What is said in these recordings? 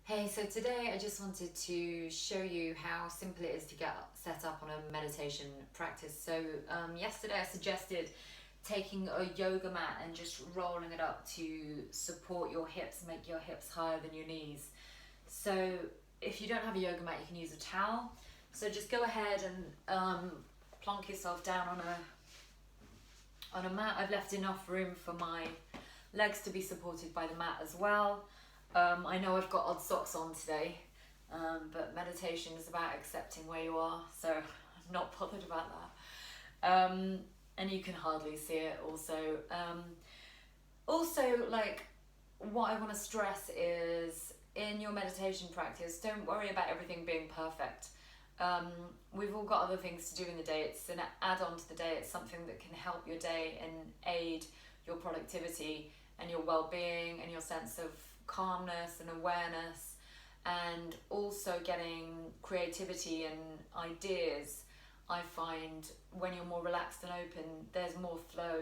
Hey, so today I just wanted to show you how simple it is to get set up on a meditation practice. Yesterday I suggested taking a yoga mat and just rolling it up to support your hips, make your hips higher than your knees. So if you don't have a yoga mat, you can use a towel. So just go ahead and plonk yourself down on a mat. I've left enough room for my legs to be supported by the mat as well. I know I've got odd socks on today, but meditation is about accepting where you are, so I'm not bothered about that. And you can hardly see it also. Like, what I want to stress is in your meditation practice, don't worry about everything being perfect. We've all got other things to do in the day. It's an add-on to the day. It's something that can help your day and aid your productivity and your well-being and your sense of calmness and awareness, and also getting creativity and ideas. I find when you're more relaxed and open, there's more flow,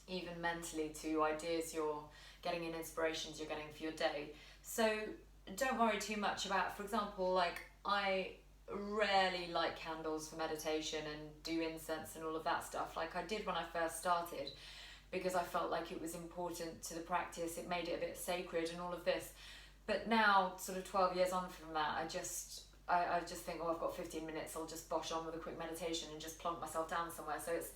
even mentally, to ideas you're getting and inspirations you're getting for your day. So don't worry too much about, for example, like I rarely light candles for meditation and do incense and all of that stuff like I did when I first started, because I felt like it was important to the practice. It made it a bit sacred and all of this. But now, sort of 12 years on from that, I just think, oh, I've got 15 minutes, I'll just bosh on with a quick meditation and just plonk myself down somewhere. So it's,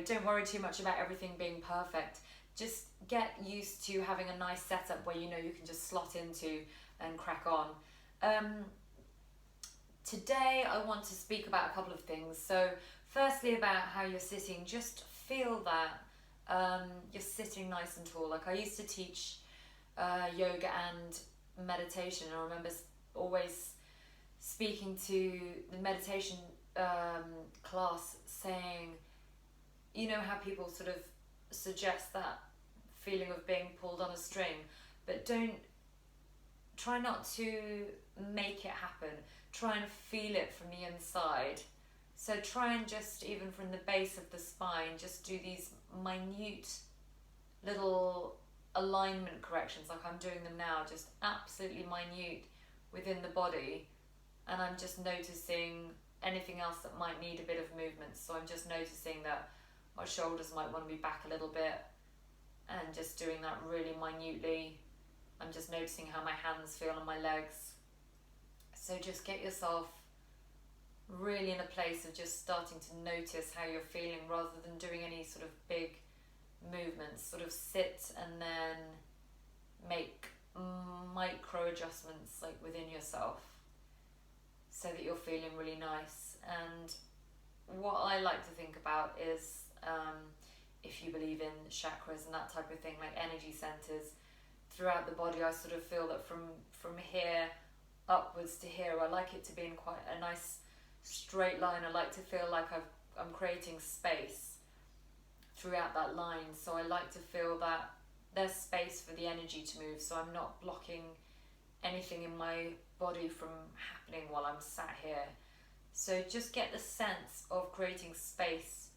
don't worry too much about everything being perfect. Just get used to having a nice setup where you can just slot into and crack on. Today I want to speak about a couple of things. So firstly, about how you're sitting. Just feel that you're sitting nice and tall. Like I used to teach yoga and meditation, and I remember always speaking to the meditation class saying, how people sort of suggest that feeling of being pulled on a string, but try not to make it happen. Try and feel it from the inside. So try and just, even from the base of the spine, just do these minute little alignment corrections, like I'm doing them now, just absolutely minute within the body. And I'm just noticing anything else that might need a bit of movement. So I'm just noticing that my shoulders might want to be back a little bit, and just doing that really minutely. I'm just noticing how my hands feel on my legs. So just get yourself really in a place of just starting to notice how you're feeling, rather than doing any sort of big movements. Sort of sit and then make micro adjustments like within yourself, so that you're feeling really nice. And what I like to think about is, if you believe in chakras and that type of thing, like energy centers throughout the body, I sort of feel that from here upwards to here, I like it to be in quite a nice straight line. I like to feel like I'm creating space throughout that line. So I like to feel that there's space for the energy to move, so I'm not blocking anything in my body from happening while I'm sat here. So just get the sense of creating space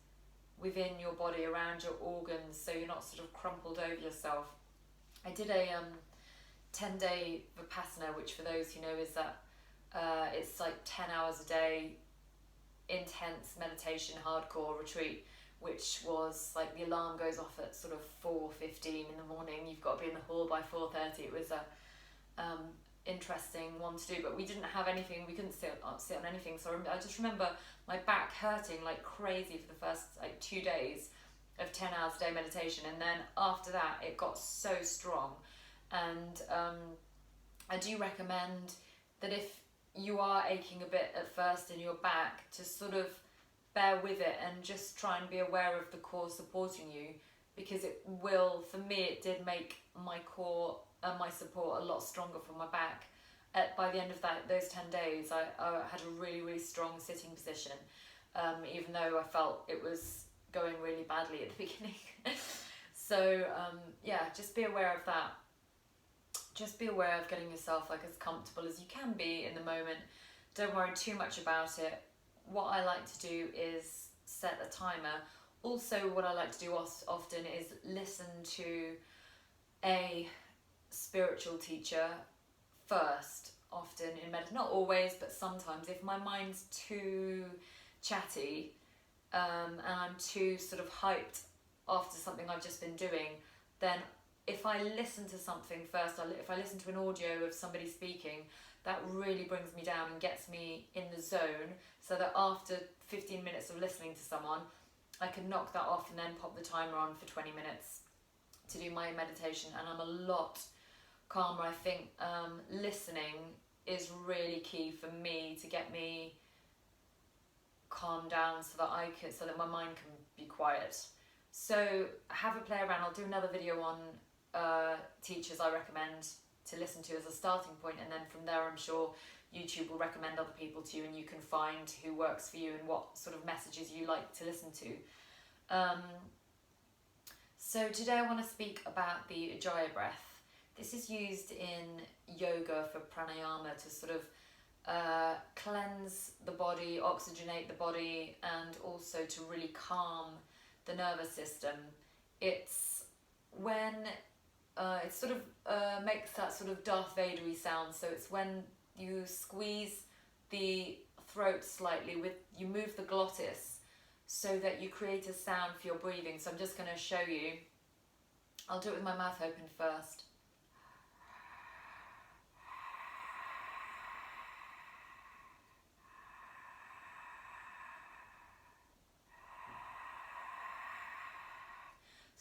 within your body, around your organs, so you're not sort of crumpled over yourself. I did a 10-day Vipassana, which for those who know is that it's like 10 hours a day, intense meditation, hardcore retreat, which was like the alarm goes off at sort of 4:15 in the morning. You've got to be in the hall by 4:30. It was a interesting one to do, but we didn't have anything. We couldn't sit on anything. So I just remember my back hurting like crazy for the first like 2 days of 10 hours a day meditation, and then after that it got so strong. And I do recommend that if you are aching a bit at first in your back, to sort of bear with it and just try and be aware of the core supporting you, because it will, for me, it did make my core and my support a lot stronger from my back. By the end of those 10 days, I had a really, really strong sitting position, even though I felt it was going really badly at the beginning. So just be aware of that. Just be aware of getting yourself like as comfortable as you can be in the moment. Don't worry too much about it. What I like to do is set a timer. Also, what I like to do often is listen to a spiritual teacher first, often in meditation. Not always, but sometimes. If my mind's too chatty and I'm too sort of hyped after something I've just been doing, then if I listen to something first, if I listen to an audio of somebody speaking, that really brings me down and gets me in the zone, so that after 15 minutes of listening to someone, I can knock that off and then pop the timer on for 20 minutes to do my meditation, and I'm a lot calmer. I think listening is really key for me to get me calm down so that my mind can be quiet. So have a play around. I'll do another video on teachers I recommend to listen to as a starting point, and then from there I'm sure YouTube will recommend other people to you, and you can find who works for you and what sort of messages you like to listen to. So today I want to speak about the Ujjayi breath. This is used in yoga for pranayama to sort of cleanse the body, oxygenate the body, and also to really calm the nervous system. It's when it sort of makes that sort of Darth Vader-y sound. So it's when you squeeze the throat slightly, you move the glottis so that you create a sound for your breathing. So I'm just going to show you. I'll do it with my mouth open first.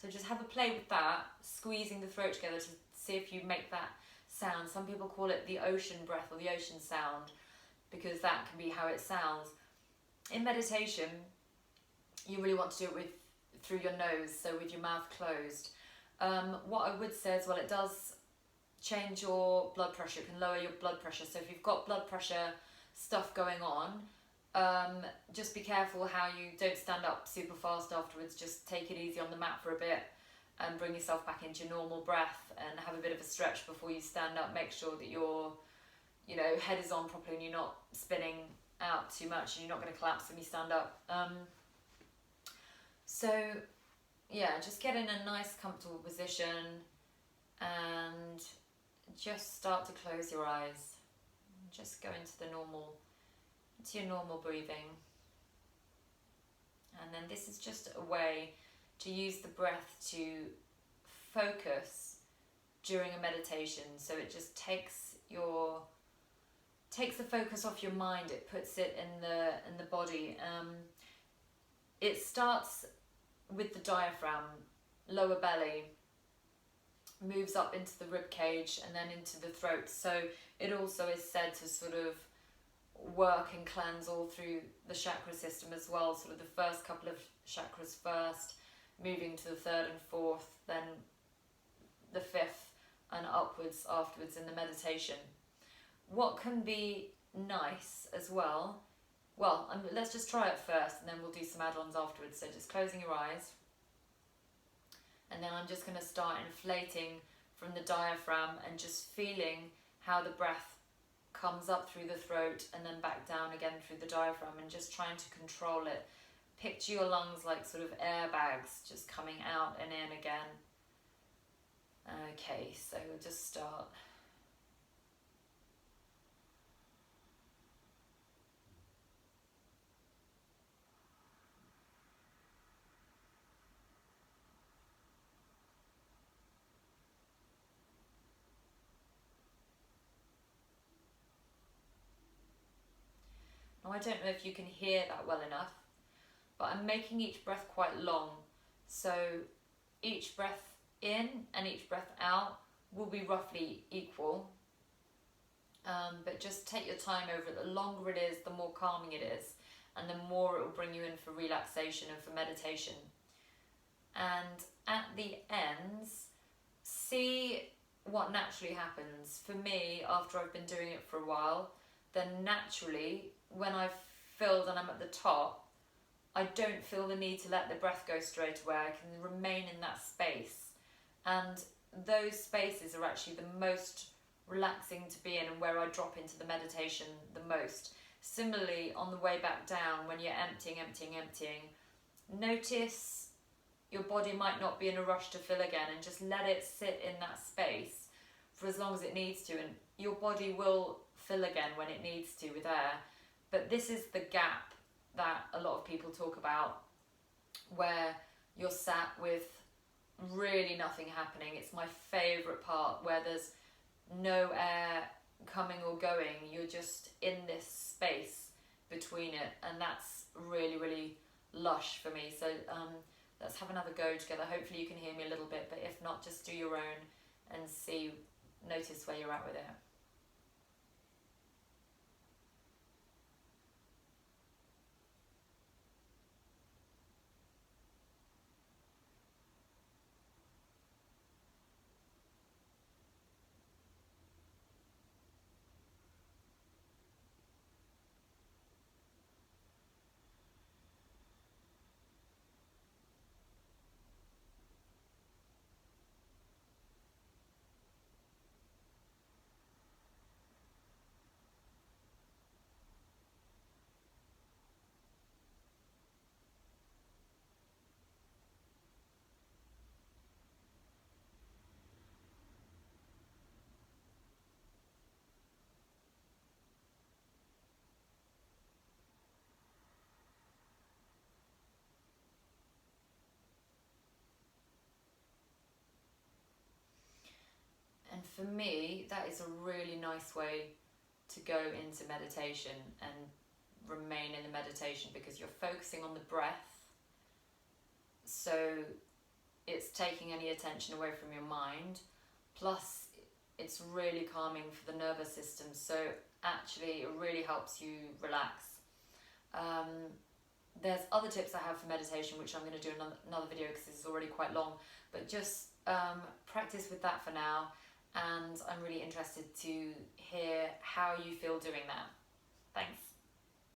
So just have a play with that, squeezing the throat together to see if you make that sound. Some people call it the ocean breath or the ocean sound, because that can be how it sounds. In meditation, you really want to do it through your nose, so with your mouth closed. What I would say as well, it does change your blood pressure. It can lower your blood pressure. So if you've got blood pressure stuff going on, just be careful how you don't stand up super fast afterwards. Just take it easy on the mat for a bit and bring yourself back into your normal breath, and have a bit of a stretch before you stand up. Make sure that your head is on properly and you're not spinning out too much, and you're not going to collapse when you stand up. So yeah, just get in a nice comfortable position and just start to close your eyes. Just go into your normal breathing. And then this is just a way to use the breath to focus during a meditation. So it just takes the focus off your mind. It puts it in the body. It starts with the diaphragm, lower belly, moves up into the rib cage and then into the throat. So it also is said to sort of work and cleanse all through the chakra system as well. Sort of the first couple of chakras first, moving to the third and fourth, then the fifth and upwards afterwards in the meditation. What can be nice as well, let's just try it first and then we'll do some add-ons afterwards. So just closing your eyes, and then I'm just going to start inflating from the diaphragm and just feeling how the breath comes up through the throat and then back down again through the diaphragm, and just trying to control it. Picture your lungs like sort of airbags, just coming out and in again. Okay, so we'll just start. Now I don't know if you can hear that well enough, but I'm making each breath quite long. So each breath in and each breath out will be roughly equal. But just take your time over it. The longer it is, the more calming it is, and the more it will bring you in for relaxation and for meditation. And at the ends, see what naturally happens. For me, after I've been doing it for a while, then naturally, when I've filled and I'm at the top, I don't feel the need to let the breath go straight away. I can remain in that space. And those spaces are actually the most relaxing to be in, and where I drop into the meditation the most. Similarly, on the way back down, when you're emptying, notice your body might not be in a rush to fill again, and just let it sit in that space for as long as it needs to. And your body will fill again when it needs to with air. But this is the gap that a lot of people talk about, where you're sat with really nothing happening. It's my favourite part, where there's no air coming or going. You're just in this space between it, and that's really, really lush for me. So let's have another go together. Hopefully you can hear me a little bit, but if not, just do your own and notice where you're at with it. And for me, that is a really nice way to go into meditation and remain in the meditation, because you're focusing on the breath. So it's taking any attention away from your mind. Plus, it's really calming for the nervous system. So actually, it really helps you relax. There's other tips I have for meditation, which I'm going to do another video because this is already quite long. But just practice with that for now. And I'm really interested to hear how you feel doing that.